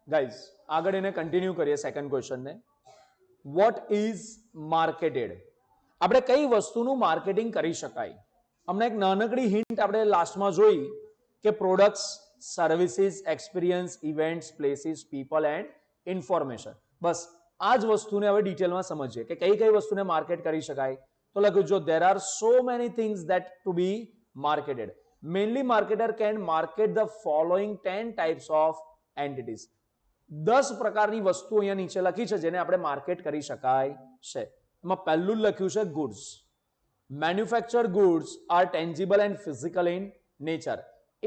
Guys આગળ એને continue કરીએ સેકન્ડ ક્વેશ્ચનને. What is marketed? આપણે કઈ વસ્તુનું માર્કેટિંગ કરી શકાય? હમણાં એક નાનકડી હિન્ટ આપણે લાસ્ટમાં જોઈ કે products, services, experience, events, places, people and information. બસ આ જ વસ્તુને હવે ડિટેલમાં સમજીએ કે કઈ કઈ વસ્તુને માર્કેટ કરી શકાય. તો લખ્યું જો there are so many things that to be marketed. Mainly marketer can market the following 10 types of entities. 10 પ્રકારની વસ્તુઓ અહીંયા નીચે લખી છે જેને આપણે માર્કેટ કરી શકાય છે. એમાં પહેલું લખ્યું છે goods. Manufactured goods are tangible and physical in nature.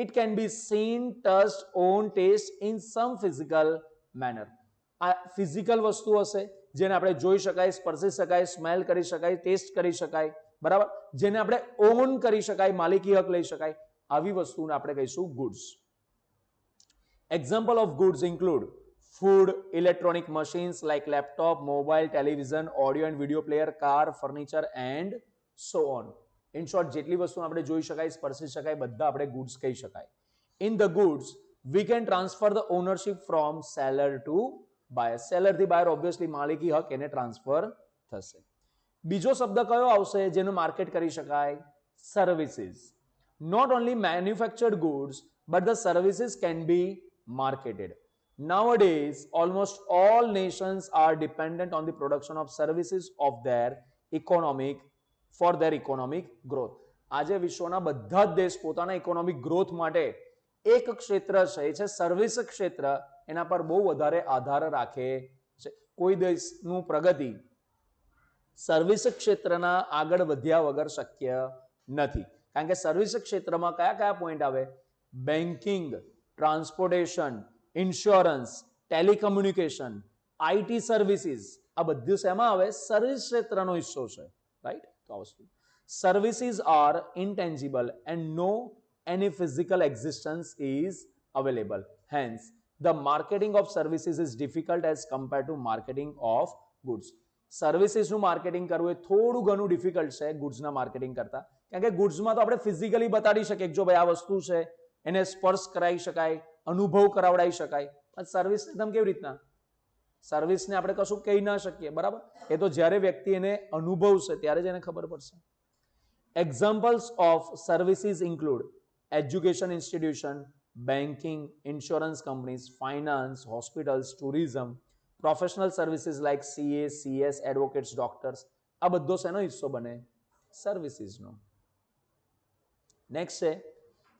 It can be seen, touched, owned, tasted in some physical manner. આ ફિઝિકલ વસ્તુ હશે જેને આપણે જોઈ શકાય, સ્પર્શી શકાય, સ્મેલ કરી શકાય, ટેસ્ટ કરી શકાય, બરાબર, જેને આપણે ઓન કરી શકાય, માલિકી હક લઈ શકાય, આવી વસ્તુને આપણે કહીશું goods. Example of goods include food, electronic machines like laptop, mobile, television, audio and video player, car, furniture and so on. In short, જેટલી વસ્તુ આપણે જોઈ શકાય, સ્પર્શી શકાય, બધા આપણે goods કહી શકાય. In the goods, we can transfer the ownership from seller to buyer. Seller થી buyer obviously માલિકી હક એને ટ્રાન્સફર થશે. બીજો શબ્દ કયો આવશે જેનું માર્કેટ કરી શકાય? Services. Not only manufactured goods, but the services can be marketed. Nowadays, almost all nations are dependent on the production of services of their economic growth. આજે વિશ્વના બધા જ દેશ પોતાના ઇકોનોમિક ગ્રોથ માટે એક ક્ષેત્ર છે એ છે સર્વિસ ક્ષેત્ર, એના પર બહુ વધારે આધાર રાખે છે. કોઈ દેશનું પ્રગતિ સર્વિસ ક્ષેત્રના આગળ વધ્યા વગર શક્ય નથી. કારણ કે સર્વિસ ક્ષેત્રમાં કયા કયા પોઈન્ટ આવે? Banking, transportation, insurance, telecommunication, IT services, આ બધું શેમાં આવે? સર્વિસ ક્ષેત્રનો હિસ્સો છે, રાઈટ? તો આ વસ્તુ services are intangible and no any physical existence is available. Hence, the marketing of services is difficult as compared to marketing of goods. Services નું માર્કેટિંગ કરવું એ થોડું ઘણું ડિફિકલ્ટ છે ગુડ્સના માર્કેટિંગ કરતા. કારણ કે ગુડ્સમાં તો આપણે ફિઝિકલી બતાડી શકીએ કે જો ભાઈ આ વસ્તુ છે, એને સ્પર્શ કરાવી શકાય, અનુભવ કરાવડાવી શકાય. પણ સર્વિસ એકદમ કેવી રીતના? સર્વિસને આપણે કશું કહી ના શકીએ, બરાબર? એ તો જ્યારે વ્યક્તિ એને અનુભવશે ત્યારે જ એને ખબર પડશે. Examples of services include education institution, banking, insurance companies, finance, hospitals, tourism, professional services like CA, CS, advocates, doctors. આ બધો શેનો હિસ્સો બને? સર્વિસીસનો. નેક્સ્ટ છે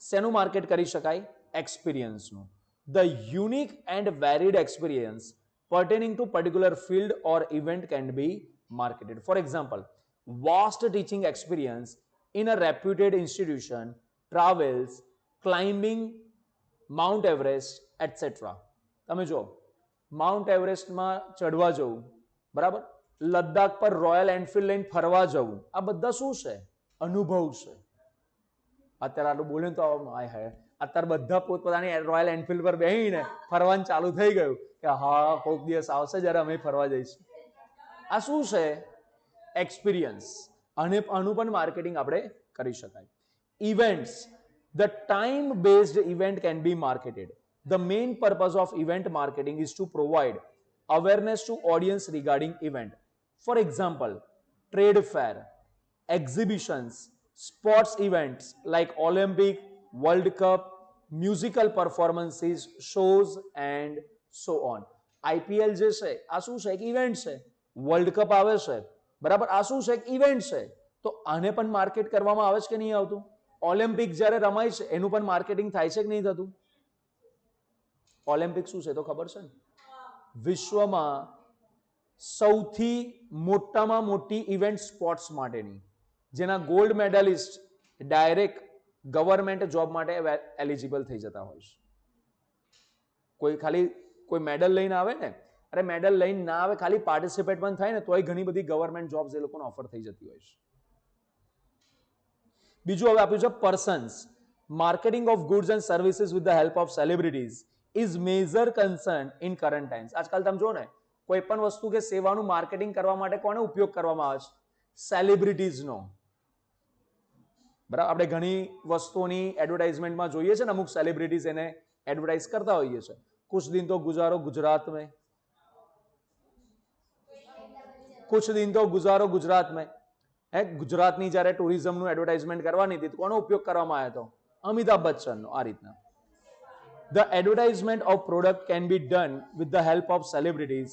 શેનું માર્કેટ કરી શકાય? એક્સપિરિયન્સનું. The unique and varied experience pertaining to particular field or event can be marketed. For example, vast teaching experience in a reputed institution, travels, climbing Mount Everest, etc. તમે જો માઉન્ટ એવરેસ્ટમાં ચડવા જવું, બરાબર, લદ્દાખ પર રોયલ એનફિલ્ડ લઈને ફરવા જવું, આ બધા શું છે? અનુભવ છે. અત્યારે આટલું બોલે તો હાય હાય, અત્યારે બધા પોતપોતાની રોયલ એનફિલ્ડ પર બેસીને ફરવાનું ચાલુ થઈ ગયું કે હા કોઈક દિવસ આવશે જ્યારે અમે ફરવા જઈશું. આ શું છે? એક્સપિરિયન્સ. અને આનું પણ માર્કેટિંગ આપણે કરી શકાય. Events. The time-based event can be marketed. The main purpose of event marketing is to provide awareness to audience regarding event. For example, trade fair, exhibitions, sports events like Olympic, World Cup, musical performances, shows and so on. IPL જે છે આ શું છે? એક event છે. World cup આવે છે, બરાબર, આ શું છે? એક ઇવેન્ટ છે. તો આને પણ માર્કેટ કરવામાં આવે છે કે નહીં આવતું? ઓલિમ્પિક જ્યારે રમાય છે એનું પણ માર્કેટિંગ થાય છે કે નહીં થતું? ઓલિમ્પિક શું છે તો ખબર છે ને? વિશ્વમાં સૌથી મોટામાં મોટી ઇવેન્ટ સ્પોર્ટ્સ માટેની, જેના gold medallist direct government job માટે એલિજિબલ થઈ જતા હોય છે. કોઈ ખાલી કોઈ મેડલ લઈને આવે ને, અરે મેડલ લઈને ના આવે, ખાલી પાર્ટિસિપેટ પણ થાય ને તોય ઘણી બધી ગવર્મેન્ટ જોબ્સ એ લોકોને ઓફર થઈ જતી હોય છે. બીજું હવે આપ્યું છે persons. Marketing of goods and services with the help of celebrities is major concern in current times. આજકાલ તમે જો ને કોઈ પણ વસ્તુ કે સેવાનું માર્કેટિંગ કરવા માટે કોનો ઉપયોગ કરવામાં આવે છે? સેલિબ્રિટીઝનો. બરાબર, આપણે ઘણી વસ્તુઓની એડવર્ટાઇઝમેન્ટમાં જોઈએ છે ને અમુક સેલિબ્રિટીઝ એને એડવર્ટાઇઝ કરતા હોઈએ છે. कुछ दिन तो गुजारो गुजरात में, कुछ दिन तो गुजारो गुजरात में. ગુજરાતની જ્યારે ટુરિઝમનું એડવર્ટાઇઝમેન્ટ કરવાની હતી તો કોનો ઉપયોગ કરવામાં આવ્યો હતો? અમિતાભ બચ્ચનનો. આ રીતના the advertisement of product can be done with the help of celebrities,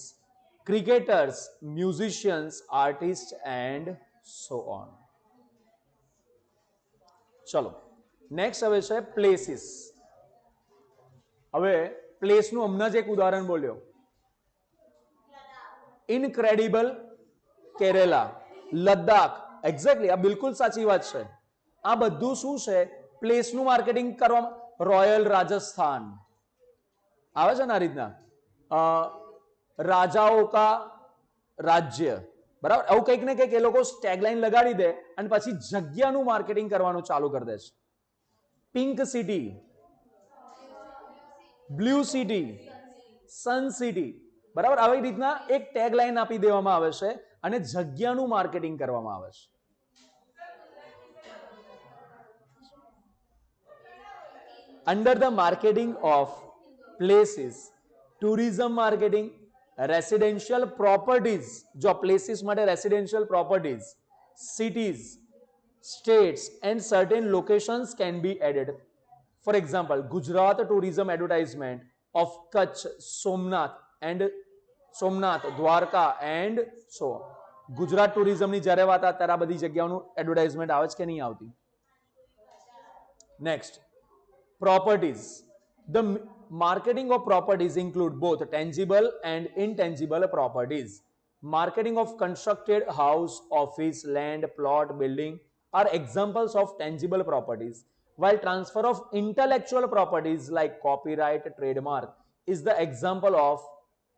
cricketers, musicians, artists and so on. ચલો નેક્સ્ટ હવે છે પ્લેસીસ. હવે પ્લેસનું હમણાં જ એક ઉદાહરણ બોલ્યો, ઇનક્રેડિબલ કેરેલા, લદ્દાખ. એક્ઝેક્ટલી, આ બિલકુલ સાચી વાત છે. આ બધું શું છે? પ્લેસનું માર્કેટિંગ કરવામાં. રોયલ રાજસ્થાન આવે છે ને આ રીતના, રાજાઓ કા રાજ્ય, બરાબર. આવું કંઈક ને કંઈક એ લોકો ટેગલાઈન લગાડી દે અને પછી જગ્યાનું માર્કેટિંગ કરવાનું ચાલુ કરી દે છે. પિંક સિટી, બ્લુ સિટી, સન સિટી, બરાબર. આવી રીતના એક ટેગલાઈન આપી દેવામાં આવે છે અને જગ્યાનું માર્કેટિંગ કરવામાં આવે છે. Under the marketing of places, tourism marketing, residential properties, जो places માટે residential properties, cities, states and certain locations can be added. For example, Gujarat tourism advertisement of Kutch, Somnath, Dwarka and so on. Gujarat ટુરિઝમની જ્યારે વાત આવે ત્યારે આ બધી જગ્યાઓનું advertisement આવે છે કે નહીં આવતી? Next, properties. The marketing of properties include both tangible and intangible properties. Marketing of constructed house, office, land, plot, building are examples of tangible properties, while transfer of intellectual properties like copyright, trademark is the example of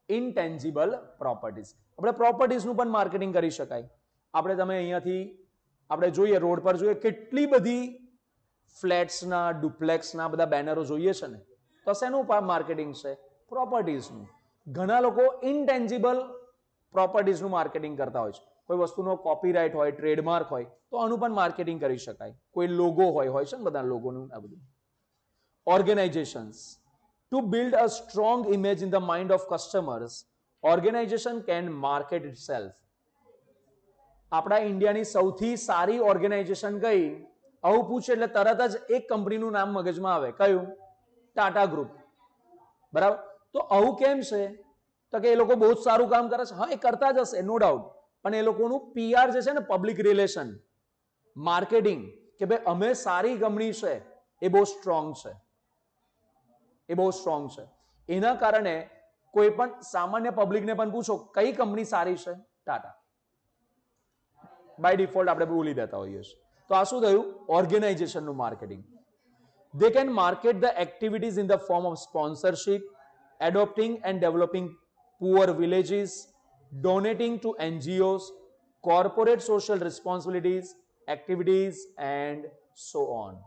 intangible properties. આપણે પ્રોપર્ટીઝનું પણ marketing કરી શકાય. આપણે તમે અહીંયાથી આપણે જોઈએ road પર જોઈએ કેટલી બધી ફ્લેટ્સના, ડુપ્લેક્સના બધા બેનરો જોઈએ છે ને, તો શેનું માર્કેટિંગ છે? પ્રોપર્ટીઝનું. ઘણા લોકો ઇનટેન્જિબલ પ્રોપર્ટીઝનું માર્કેટિંગ કરતા હોય છે. કોઈ વસ્તુનો કોપીરાઇટ હોય, ટ્રેડમાર્ક હોય તો આનું પણ માર્કેટિંગ કરી શકાય. કોઈ લોગો હોય છે ને બધા લોગોનું આ બધું. Organisations. To build a strong image in the mind of customers, organisation can market itself. આપણા ઇન્ડિયાની સૌથી સારી ઓર્ગેનાઇઝેશન કઈ? આવું પૂછે એટલે તરત જ એક કંપનીનું નામ મગજમાં આવે. કયું? ટાટા ગ્રુપ, બરાબર. તો આવું કેમ છે? તો કે એ લોકો બહુ જ સારું કામ કરે છે. હા, એ કરતા જ હશે, નો ડાઉટ. પણ એ લોકોનું પીઆર જે છે ને, પબ્લિક રિલેશન માર્કેટિંગ, કે ભાઈ અમે સારી કંપની છે, એ બહુ સ્ટ્રોંગ છે. એ બહુ સ્ટ્રોંગ છે. એના કારણે કોઈ પણ સામાન્ય પબ્લિકને પણ પૂછો કઈ કંપની સારી છે? ટાટા. બાય ડિફોલ્ટ આપણે બોલી દેતા હોઈએ છીએ. તો આ શું થયું? ઓર્ગેનાઇઝેશનનું marketing. They can market the activities in the form of sponsorship, adopting and developing poor villages, donating to NGOs, corporate social responsibilities, activities and so on.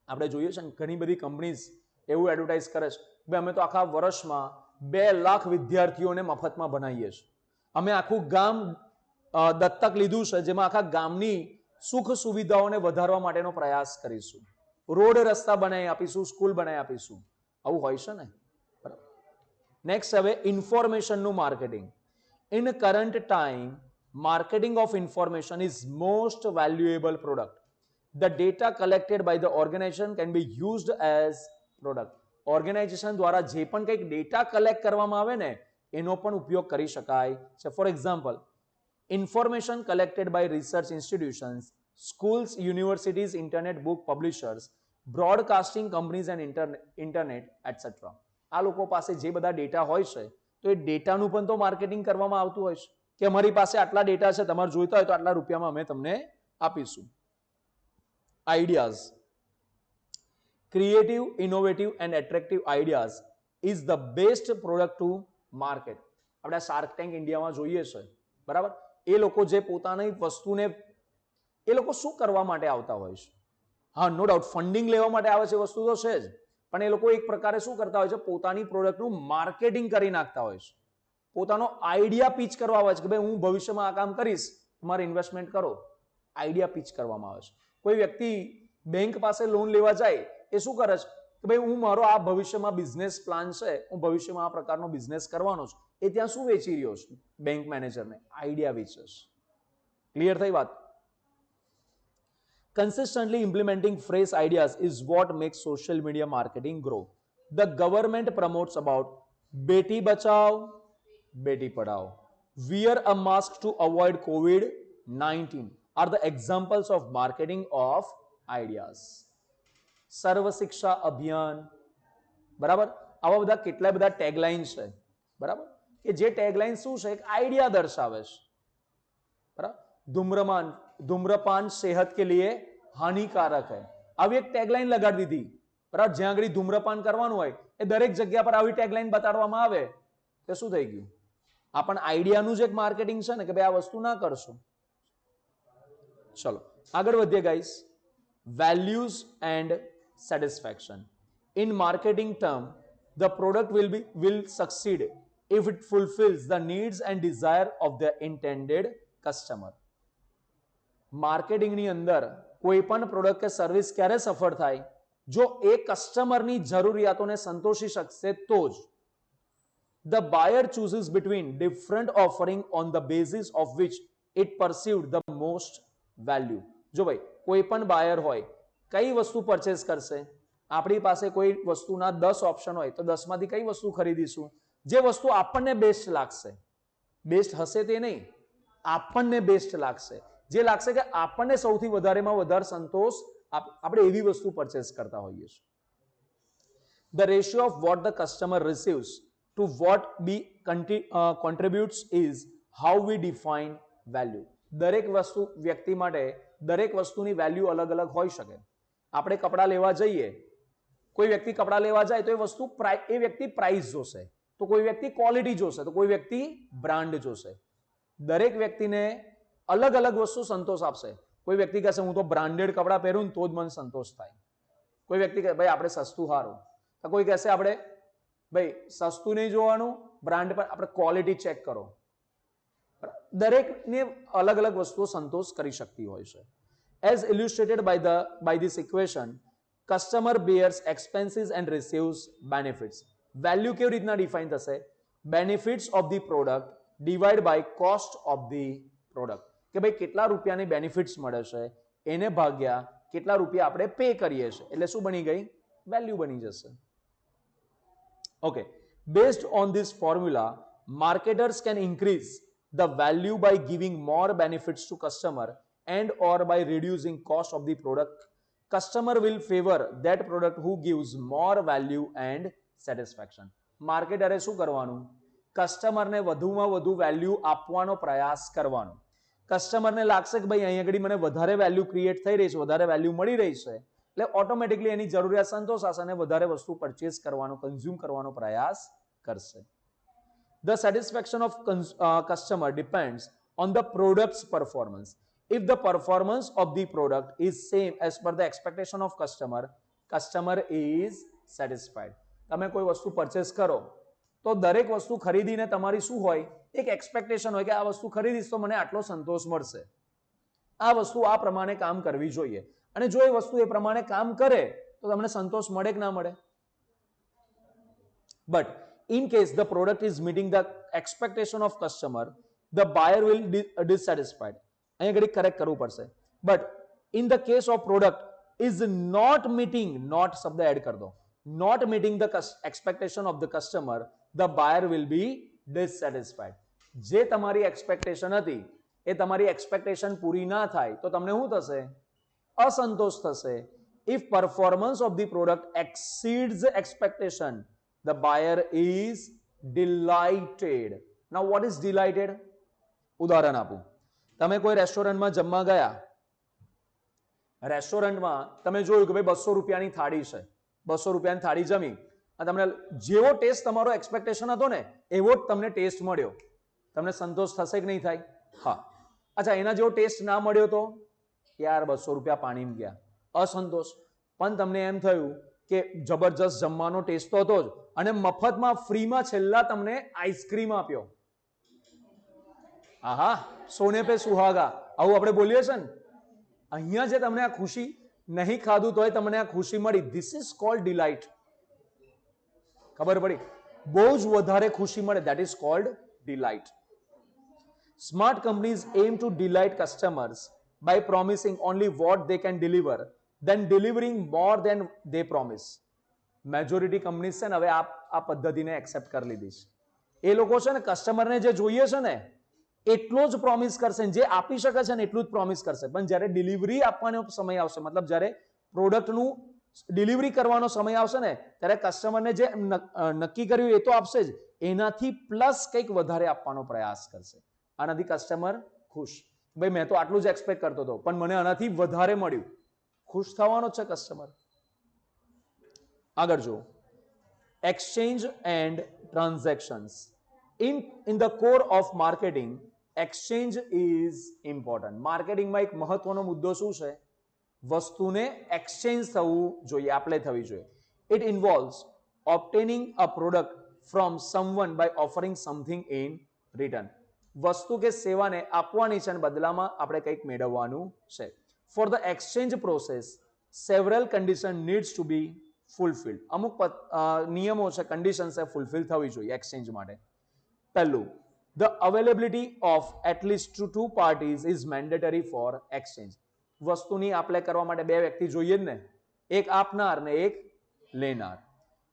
આપણે જોઈએ છે ને ઘણી બધી કંપનીઝ એવું એડવર્ટાઇઝ કરે છે કે અમે તો આખા વર્ષમાં 2 લાખ વિદ્યાર્થીઓને મફતમાં ભણાવીએ છીએ. અમે આખું ગામ દત્તક લીધું છે જેમાં આખા ગામની સુખ સુવિધાઓને વધારવા માટેનો પ્રયાસ કરીશું. રોડ રસ્તા બનાવી આપીશું, સ્કૂલ બનાવી આપીશું. આવું હોય છે ને. નેક્સ્ટ હવે ઇન્ફોર્મેશનનું marketing. In current time, marketing of information is most valuable product. The data collected by the organization can be used as product. Organisation દ્વારા જે પણ કંઈક ડેટા કલેક્ટ કરવામાં આવે ને એનો પણ ઉપયોગ કરી શકાય છે. For example, information collected by research institutions, schools, universities, internet book publishers, broadcasting companies and internet etc. આ લોકો પાસે જે બધા ડેટા હોય છે તો એ ડેટાનું પણ તો માર્કેટિંગ કરવામાં આવતું હોય છે કે અમારી પાસે આટલા ડેટા છે, તમારે જોઈતા હોય તો આટલા રૂપિયામાં અમે તમને આપીશું. Ideas. Creative, innovative and attractive ideas is the best product to market. આપણે શાર્ક ટેન્ક ઇન્ડિયામાં જોઈએ છે, બરાબર. એ લોકો જે પોતાની વસ્તુને એ લોકો શું કરવા માટે આવતા હોય છે? હા, નો ડાઉટ ફંડિંગ લેવા માટે આવે છે, વસ્તુ તો છે જ, પણ એ લોકો એક પ્રકારે શું કરતા હોય છે? પોતાની પ્રોડક્ટનું માર્કેટિંગ કરી નાખતા હોય છે. પોતાનો આઈડિયા પીચ કરવા આવે છે કે ભાઈ હું ભવિષ્યમાં આ કામ કરીશ, તમારે ઇન્વેસ્ટમેન્ટ કરો. આઈડિયા પીચ કરવામાં આવે છે. કોઈ વ્યક્તિ બેંક પાસે લોન લેવા જાય એ શું કરે છે? કે ભાઈ હું મારો આ ભવિષ્યમાં બિઝનેસ પ્લાન છે, હું ભવિષ્યમાં આ પ્રકારનો બિઝનેસ કરવાનો છું, એ ત્યાં શું વેચી રહ્યો છું? બેંક મેનેજરને આઈડિયા વેચે છે. ક્લિયર થઈ વાત? Consistently implementing fresh ideas is what makes social media marketing grow. The government promotes about Beti Bachao, Beti Padhao. Wear a mask to avoid COVID-19 are the examples of marketing of ideas. Sarva Shiksha Abhiyan, બરાબર? આવા બધા કેટલા બધા tagline છે, બરાબર? કે જે tagline શું છે? એક આઈડિયા દર્શાવે છે, બરાબર? धूम्रपान सेहत के लिए हानिकारक है. આવી એક ટેગલાઇન લગાડી દીધી, બરાબર? જ્યાં આગળ ધૂમ્રપાન કરવાનું હોય એ દરેક જગ્યા પર આવી ટેગલાઇન બતાડવામાં આવે તો શું થઈ ગયું? આ પણ આઈડિયાનું જ એક માર્કેટિંગ છે ને, કે ભાઈ આ વસ્તુ ના કરશો. ચલો આગળ વધીએ guys. Values and satisfaction. In marketing term, the product will succeed if it fulfills the needs and desire of the intended customer. માર્કેટિંગની અંદર કોઈ પણ પ્રોડક્ટ કે સર્વિસ ક્યારે સફળ થાય? જો એ કસ્ટમરની જરૂરિયાતોને સંતોષી શકશે તો જ. The buyer chooses between different offering on the basis of which it perceived the most value. જો ભાઈ કોઈ પણ બાયર હોય, કઈ વસ્તુ પરચેસ કરશે? આપણી પાસે કોઈ વસ્તુના 10 ઓપ્શન હોય તો 10 માંથી કઈ વસ્તુ ખરીદીશું? જે વસ્તુ આપણને બેસ્ટ લાગશે. બેસ્ટ હશે તે નહીં, આપણને બેસ્ટ લાગશે, જે લાગશે કે આપણને સૌથી વધારેમાં વધારે સંતોષ, આપણે એવી વસ્તુ પરચેસ કરતા હોઈએ છીએ. The ratio of what the customer receives to what we contributes is how we define value. દરેક વસ્તુ વ્યક્તિ માટે દરેક વસ્તુની વેલ્યુ અલગ અલગ હોઈ શકે. આપણે કપડા લેવા જઈએ, કોઈ વ્યક્તિ કપડા લેવા જાય તો એ વસ્તુ એ વ્યક્તિ પ્રાઇસ જોશે, તો કોઈ વ્યક્તિ ક્વોલિટી જોશે, તો કોઈ વ્યક્તિ બ્રાન્ડ જોશે. દરેક વ્યક્તિને અલગ અલગ વસ્તુ સંતોષ આપશે. કોઈ વ્યક્તિ કહેશે હું તો બ્રાન્ડેડ કપડા પહેરું તો જ મને સંતોષ થાય. કોઈ વ્યક્તિ કહે ભાઈ આપણે સસ્તું સારું, તો કોઈ કહેશે આપણે ભાઈ સસ્તું નહીં જોવાનું, બ્રાન્ડ પર આપણે ક્વોલિટી ચેક કરો. દરેકને અલગ અલગ વસ્તુઓ સંતોષ કરી શકતી હોય છે. As illustrated by this equation, customer bears expenses and receives benefits. Value કેવી રીતના ડિફાઇન થશે? Benefits of the product divided by cost of the product. કે ભાઈ કેટલા રૂપિયાની બેનિફિટ્સ મળે છે એને ભાગ્યા કેટલા રૂપિયા આપણે પે કરીએ છીએ, એટલે શું બની ગઈ? વેલ્યુ બની જશે. Okay, based on this formula, marketers can increase the value by giving more benefits to customer and or by reducing cost of the product. Customer will favor that product who gives more value and satisfaction. માર્કેટરે શું કરવાનું? કસ્ટમરને વધુમાં વધુ value આપવાનો પ્રયાસ કરવાનો. કસ્ટમરને લાગશે કે ભાઈ અહીં આગળ મને વધારે વેલ્યુ ક્રિએટ થઈ રહી છે, વધારે વેલ્યુ મળી રહી છે, એટલે ઓટોમેટિકલી એની જરૂરિયાત સંતોષાશે અને વધારે વસ્તુ પરચેસ કરવાનો, કન્ઝ્યુમ કરવાનો પ્રયાસ કરશે. The satisfaction of customer depends on the product's performance. If the performance of the product is same as per the expectation of customer is satisfied. તમે કોઈ વસ્તુ પરચેસ કરો તો દરેક વસ્તુ ખરીદીને તમારી શું હોય? એક એક્સપેક્ટેશન હોય કે આ વસ્તુ ખરીદીશ તો મને આટલો સંતોષ મળશે, આ વસ્તુ આ પ્રમાણે કામ કરવી જોઈએ, અને જો એ વસ્તુ એ પ્રમાણે કામ કરે તો તમને સંતોષ મળે કે ના મળે? But in case the product is meeting the expectation of customer, the buyer will dissatisfied. અહીંયા ઘડી કરેક્ટ કરવું પડશે. But in the case of product is not meeting, not શબ્દ એડ કર દો, not meeting the expectation of the customer, the buyer will be dissatisfied. જે તમારી expectation હતી એ તમારી એક્સપેક્ટેશન પૂરી ના થાય તો તમને શું થશે? અસંતોષ થશે. If performance of the product exceeds expectation, the buyer is delighted. Now what is delighted? ઉદાહરણ આપું. તમે કોઈ રેસ્ટોરન્ટમાં જમવા ગયા, રેસ્ટોરન્ટમાં તમે જોયું કે ભાઈ 200 રૂપિયાની થાળી છે, 200 રૂપિયાની થાળી જમી, તમને જેવો ટેસ્ટ તમારો એક્સપેક્ટેશન હતો ને એવો જ તમને ટેસ્ટ મળ્યો, તમને સંતોષ થશે કે નહીં થાય? હા. અચ્છા, એના જેવો ટેસ્ટ ના મળ્યો તો યાર 200 રૂપિયા પાણીમાં ગયા, અસંતોષ. પણ તમને એમ થયું કે જબરજસ્ત જમવાનો ટેસ્ટ તો હતો જ, અને મફતમાં ફ્રીમાં છેલ્લા તમને આઈસ્ક્રીમ આપ્યો. આહા, સોને પે સુહાગા, આવું આપણે બોલીએ છે ને. અહીંયા જે તમને આ ખુશી નહીં ખાધું તોય તમને આ ખુશી મળી, ધીસ ઇઝ કોલ્ડ ડિલાઇટ. ખબર પડી? બહુ જ વધારે ખુશી મળે, that is called delight. Smart companies aim to delight customers by promising only what they can deliver, then delivering more than they promise. Majority companies છે ને હવે આ પદ્ધતિને એક્સેપ્ટ કરી લીધી છે. એ લોકો છે ને કસ્ટમરને જે જોઈએ છે ને એટલો જ પ્રોમિસ કરશે, જે આપી શકે છે ને એટલું જ પ્રોમિસ કરશે, પણ જ્યારે ડિલિવરી આપવાનો સમય આવશે, મતલબ જ્યારે પ્રોડક્ટનું ડિલિવરી કરવાનો સમય આવશે ને ત્યારે કસ્ટમરને જે નક્કી કર્યું એ તો આપશે જ, એનાથી પ્લસ કંઈક વધારે આપવાનો પ્રયાસ કરશે. આનાથી કસ્ટમર ખુશ, ભાઈ મેં તો આટલું જ એક્સપેક્ટ કરતો હતો પણ મને આનાથી વધારે મળ્યું, ખુશ થવાનો છે કસ્ટમર. આગળ જો, exchange and transactions. In the core of marketing exchange is important. માર્કેટિંગમાં એક મહત્વનો મુદ્દો શું છે? વસ્તુને એક્સચેન્જ થવું જોઈએ, આપલે થવી જોઈએ. It involves obtaining a product from someone by offering something in return. વસ્તુ કે સેવાને આપવાની છે અને બદલામાં આપણે કંઈક મેળવવાનું છે. For the exchange process several condition needs to be fulfilled. અમુક નિયમો છે, કન્ડિશન છે, ફૂલફિલ થવી જોઈએ એક્સચેન્જ માટે. પહેલું, the availability of at least two parties is mandatory for exchange. વસ્તુની આપલે કરવા માટે બે વ્યક્તિ જોઈએ જ ને, એક આપનાર ને એક લેનાર.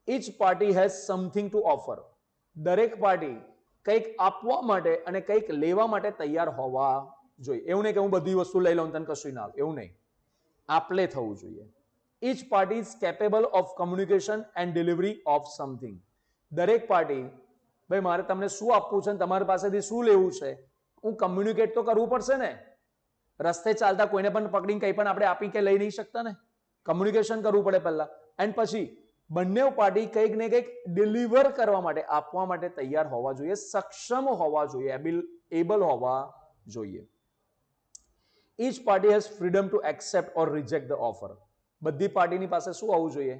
Each party has something to offer. દરેક પાર્ટી કંઈક આપવા માટે અને કંઈક લેવા માટે તૈયાર હોવા જોઈએ. એવું નહીં કે હું બધી વસ્તુ લઈ લઉં તને કશું ના, એવું નહીં, આપલે થવું જોઈએ. Each party is capable of communication and delivery of something. દરેક પાર્ટી, ભાઈ મારે તમને શું આપવું છે, તમારી પાસેથી શું લેવું છે, હું કમ્યુનિકેટ તો કરવું પડશે ને. રસ્તે ચાલતા કોઈને પણ પકડીને કંઈ પણ આપણે આપી કે લઈ નહીં શકતા ને, કમ્યુનિકેશન કરવું પડે પહેલા. એન્ડ પછી બંને પાર્ટી કંઈક ને કંઈક ડિલિવર કરવા માટે, આપવા માટે તૈયાર હોવા જોઈએ, સક્ષમ હોવા જોઈએ, એબલ હોવા જોઈએ. Each party has freedom to accept or reject the offer. બધી પાર્ટીની પાસે શું હોવું જોઈએ?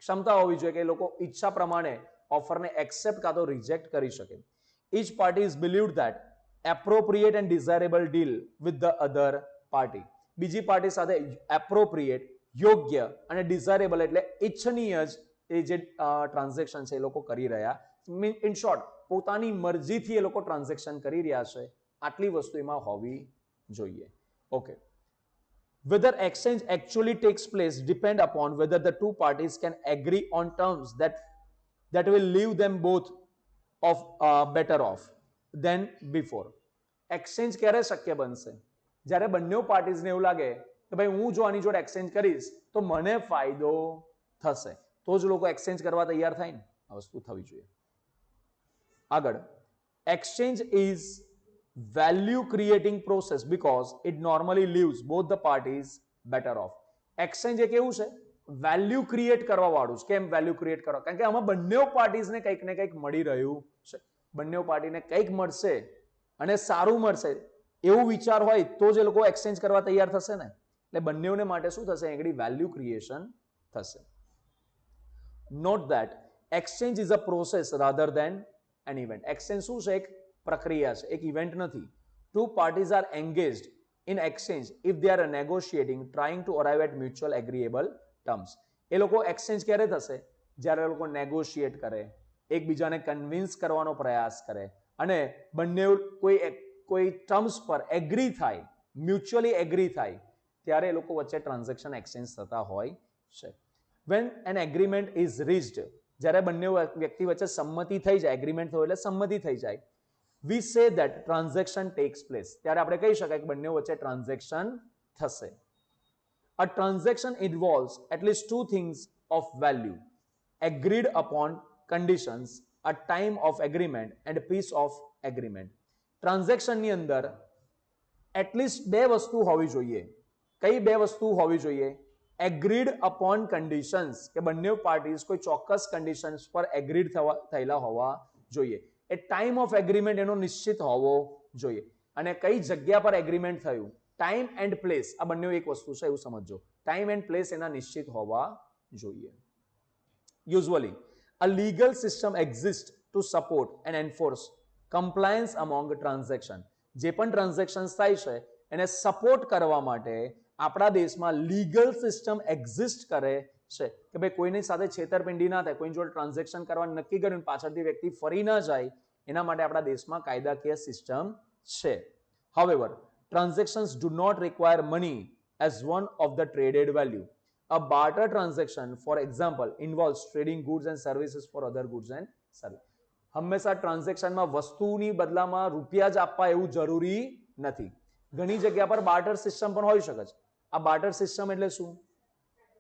ક્ષમતા હોવી જોઈએ કે એ લોકો ઈચ્છા પ્રમાણે ઓફરને એક્સેપ્ટ કાં તો રિજેક્ટ કરી શકે. Each party is believed that appropriate and desirable deal with the other party. બીજી પાર્ટી સાથે એપ્રોપ્રિએટ, યોગ્ય અને ડિઝાયરેબલ એટલે ઈચ્છનીય જ એ જે ટ્રાન્ઝેક્શન છે એ લોકો કરી રહ્યા, ઇન શોર્ટ પોતાની મરજીથી એ લોકો ટ્રાન્ઝેક્શન કરી રહ્યા છે, આટલી વસ્તુ એમાં હોવી જોઈએ. Okay. Whether exchange actually takes place depend upon whether the two parties can agree on terms that will leave them both of better off than before. Exchange ક્યારે શક્ય બનશે? જ્યારે બંને પાર્ટીઝને એવું લાગે કે ભાઈ હું જો આની જોડે એક્સચેન્જ કરીશ તો મને ફાયદો થશે, તો જ લોકો એક્સચેન્જ કરવા તૈયાર થાય ને. આ વસ્તુ થવી જોઈએ. આગળ, exchange is value creating process because it normally leaves both the parties better off. Exchange એક એવું છે વેલ્યુ ક્રિએટ કરવા વાળું છે. કેમ વેલ્યુ ક્રિએટ કરવા? કારણ કે આમાં બંને પાર્ટીઝને કંઈક ને કંઈક મળી રહ્યું છે, બંને પાર્ટીને કંઈક મળશે અને સારું મળશે એવું વિચાર હોય તો જ એ લોકો એક્સચેન્જ કરવા તૈયાર થશે ને. એટલે બંનેને માટે શું થશે? આગળ વેલ્યુ ક્રિએશન થશે. Note that exchange is a process rather than an event. એક્સચેન્જ શું છે? એક પ્રક્રિયા છે, એક ઇવેન્ટ નથી. Two parties are engaged in exchange if they are negotiating trying to arrive at mutual agreeable terms. એ લોકો એક્સચેન્જ ક્યારે થશે? જ્યારે એ લોકો નેગોશિએટ કરે, એકબીજાને કન્વિન્સ કરવાનો પ્રયાસ કરે અને બંને કોઈ ટર્મ્સ પર એગ્રી થાય, મ્યુચ્યુઅલી એગ્રી થાય, ત્યારે એ લોકો વચ્ચે ટ્રાન્ઝેક્શન એક્સચેન્જ થતા હોય છે. When an agreement is reached, જ્યારે બંને વ્યક્તિ વચ્ચે સંમતિ થઈ જાય, એગ્રીમેન્ટ થયો એટલે સંમતિ થઈ જાય, we say that transaction takes place. ત્યારે આપણે કહી શકાય કે બંને વચ્ચે ટ્રાન્ઝેક્શન થશે. A transaction involves at least two things of value: agreed upon conditions, a time of agreement and piece of agreement. ટ્રાન્ઝેક્શનની અંદર એટલીસ્ટ બે વસ્તુ હોવી જોઈએ. કઈ બે વસ્તુ હોવી જોઈએ? એગ્રીડ અપોન કન્ડિશન્સ, કે બંને પાર્ટીઝ કોઈ ચોક્કસ કન્ડિશન્સ પર એગ્રીડ થયેલા હોવા જોઈએ. એ ટાઈમ ઓફ એગ્રીમેન્ટ એનો નિશ્ચિત હોવો જોઈએ. અને કઈ જગ્યા પર એગ્રીમેન્ટ થયું, ટાઈમ એન્ડ પ્લેસ, આ બંને એક વસ્તુ છે એવું સમજો. ટાઈમ એન્ડ પ્લેસ એના નિશ્ચિત હોવા જોઈએ. Usually a legal system exists to support and enforce compliance among transaction. જે પણ ટ્રાન્ઝેક્શન્સ થાય છે એને સપોર્ટ કરવા માટે આપણા દેશમાં લીગલ સિસ્ટમ એક્ઝિસ્ટ કરે છે કે ભાઈ કોઈની સાથે છેતરપિંડી ના થાય, કોઈની જોડે ટ્રાન્ઝેક્શન કરવાનું નક્કી કર્યું પાછળથી વ્યક્તિ ફરી ના જાય, એના માટે આપણા દેશમાં કાયદાકીય સિસ્ટમ છે. However, transactions do not require money as one of the traded value. A barter transaction, for example, involves trading goods and services for other goods and services. હંમેશા ટ્રાન્ઝેક્શનમાં વસ્તુની બદલામાં રૂપિયા જ આપવા એવું જરૂરી નથી. ઘણી જગ્યા પર બાર્ટર સિસ્ટમ પણ હોઈ શકે છે. આ બાર્ટર સિસ્ટમ એટલે શું?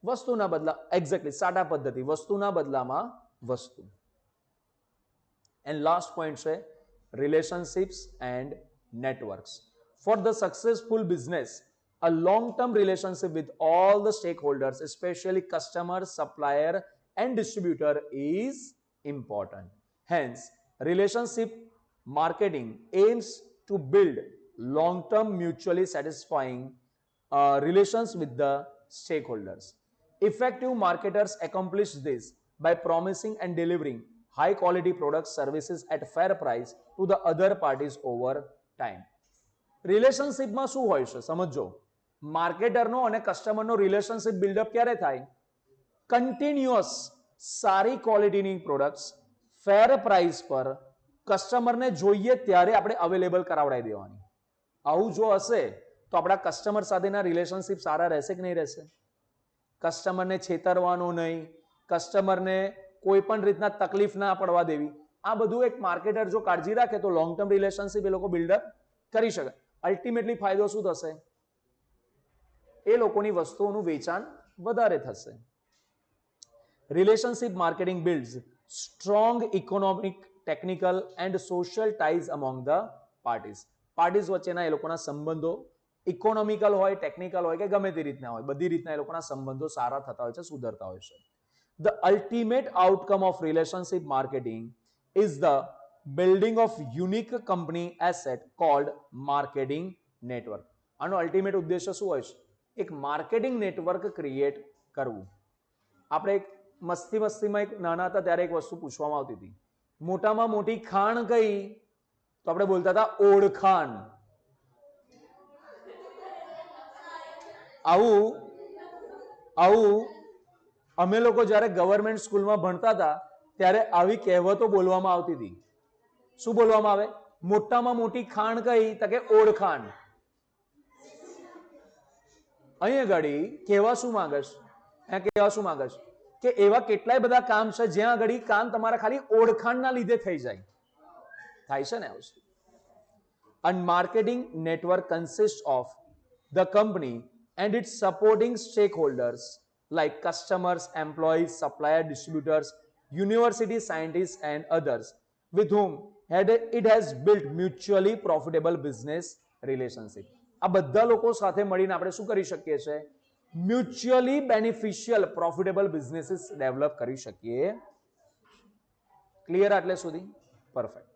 વસ્તુના બદલા, એક્ઝેક્ટલી સાટા પદ્ધતિ, વસ્તુના બદલામાં વસ્તુ. એન્ડ લાસ્ટ પોઈન્ટ છે relationships and networks. For the successful business, a long-term relationship with all the stakeholders, especially customers, supplier and distributor is important. Hence, relationship marketing aims to build long-term mutually satisfying relations with the stakeholders. Effective marketers accomplish this by promising and delivering high-quality products, services at fair price to the other parties over time. રિલેશનશિપમાં શું હોય છે સમજો. માર્કેટરનો અને કસ્ટમરનો relationship build-up ક્યારે થાય? Continuous સારી ક્વોલિટીની products ફેર price પર કસ્ટમરને જોઈએ ત્યારે આપણે અવેલેબલ કરાવડાવી દેવાની. આવું જો હશે તો આપણા કસ્ટમર સાથેના રિલેશનશિપ સારા રહેશે કે નહીં રહેશે? કસ્ટમરને છેતરવાનો નહીં, કસ્ટમરને કોઈ પણ રીતના તકલીફ ના પડવા દેવી, આ બધું એક માર્કેટર જો કાળજી રાખે તો લોંગ ટર્મ રિલેશનશિપ એ લોકો બિલ્ડઅપ કરી શકે. અલ્ટિમેટલી ફાયદો શું થશે? એ લોકોની વસ્તુઓનું વેચાણ વધારે થશે. Relationship marketing builds strong economic, technical and social ties among the parties. Parties વચ્ચેના એ લોકોના સંબંધો ઇકોનોમિકલ હોય, ટેકનિકલ હોય કે ગમે તે રીતના હોય, બધી રીતના એ લોકોના સંબંધો સારા થતા હોય છે, સુધરતા હોય છે. The ultimate outcome of relationship marketing is the building of unique company asset called marketing network. આનો અલ્ટિમેટ ઉદ્દેશ્ય શું હોય છે? એક માર્કેટિંગ નેટવર્ક ક્રિએટ કરવું. આપણે એક મસ્તીમાં એક નાના હતા ત્યારે એક વસ્તુ પૂછવામાં આવતી હતી, મોટામાં મોટી ખાણ કઈ? તો આપણે બોલતા હતા ઓળખાણ. આવું અમે લોકો જ્યારે ગવર્મેન્ટ સ્કૂલમાં ભણતા હતા ત્યારે આવી કહેવતો બોલવામાં આવતી હતી. શું બોલવામાં આવે? મોટામાં મોટી ખાણ કઈ? તો કે ઓળખાણ. અહીંયા ઘડી કહેવા શું માંગશ? કે એવા કેટલાય બધા કામ છે જ્યાં ઘડી કામ તમારા ખાલી ઓળખાણના લીધે થઈ જાય. થાય છે ને આ વસ્તુ. And marketing network consists of the company and its supporting stakeholders like customers, employees, suppliers, distributors, university scientists and others with whom it has built mutually profitable business relationship. આ બધા લોકો સાથે મળીને આપણે શું કરી શકીએ છીએ? Mutually beneficial profitable businesses develop કરી શકીએ. ક્લિયર આટલે સુધી? પરફેક્ટ.